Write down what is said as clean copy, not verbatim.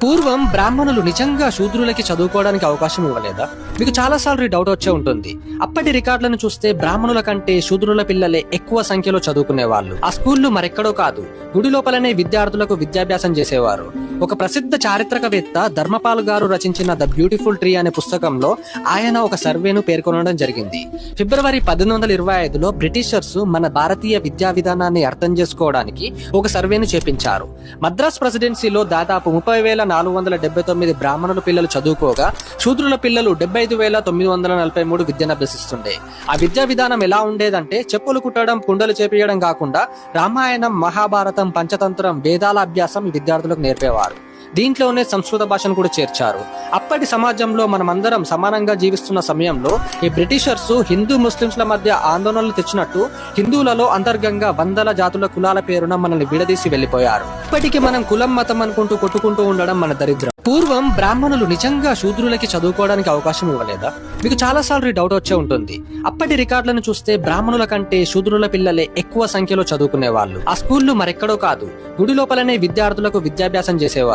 పూర్వం బ్రాహ్మణులు నిజంగా శూద్రులకి చదువుకోవడానికి అవకాశం ఇవ్వలేదా? మీకు చాలా సార్లు డౌట్ వచ్చే ఉంటుంది. అప్పటి రికార్డులను చూస్తే బ్రాహ్మణుల కంటే శూద్రుల పిల్లలే ఎక్కువ సంఖ్యలో చదువుకునే వాళ్ళు. ఆ స్కూళ్లు మరెక్కడో కాదు, గుడి లోపలనే విద్యార్థులకు విద్యాభ్యాసం చేసేవారు. ఒక ప్రసిద్ధ చారిత్రకవేత్త ధర్మపాల్ గారు రచించిన ద బ్యూటిఫుల్ ట్రీ అనే పుస్తకంలో ఆయన ఒక సర్వేను పేర్కొనడం జరిగింది. ఫిబ్రవరి 1825లో బ్రిటిషర్స్ మన భారతీయ విద్యా విధానాన్ని అర్థం చేసుకోవడానికి ఒక సర్వేను చేపించారు. మద్రాస్ ప్రెసిడెన్సీలో దాదాపు 30,479 బ్రాహ్మణుల పిల్లలు చదువుకోగా శూద్రుల పిల్లలు 75,943 విద్యను అభ్యసిస్తుండే. ఆ విద్యా విధానం ఎలా ఉండేదంటే చెప్పులు కుట్టడం, కుండలు చేపియడం కాకుండా రామాయణం, మహాభారతం, పంచతంత్రం, వేదాల అభ్యాసం ఈ విద్యార్థులకు నేర్పేవారు. దీంట్లోనే సంస్కృత భాషను కూడా చేర్చారు. అప్పటి సమాజంలో మనమందరం సమానంగా జీవిస్తున్న సమయంలో ఈ బ్రిటిషర్స్ హిందూ ముస్లింల మధ్య ఆందోళనలు తెచ్చినట్టు హిందువులలో అంతర్గంగా వందల జాతుల కులాల పేరున మనల్ని విడదీసి వెళ్లిపోయారు. ఇప్పటికీ మనం కులం మతం అనుకుంటూ కొట్టుకుంటూ ఉండడం మన దరిద్రం. పూర్వం బ్రాహ్మణులు నిజంగా శూద్రులకి చదువుకోవడానికి అవకాశం ఇవ్వలేదా? మీకు చాలా సార్లు డౌట్ వచ్చే ఉంటుంది. అప్పటి రికార్డులను చూస్తే బ్రాహ్మణుల కంటే శూద్రుల పిల్లలే ఎక్కువ సంఖ్యలో చదువుకునే వాళ్ళు. ఆ స్కూళ్లు మరెక్కడో కాదు, గుడి లోపలనే విద్యార్థులకు విద్యాభ్యాసం చేసేవారు.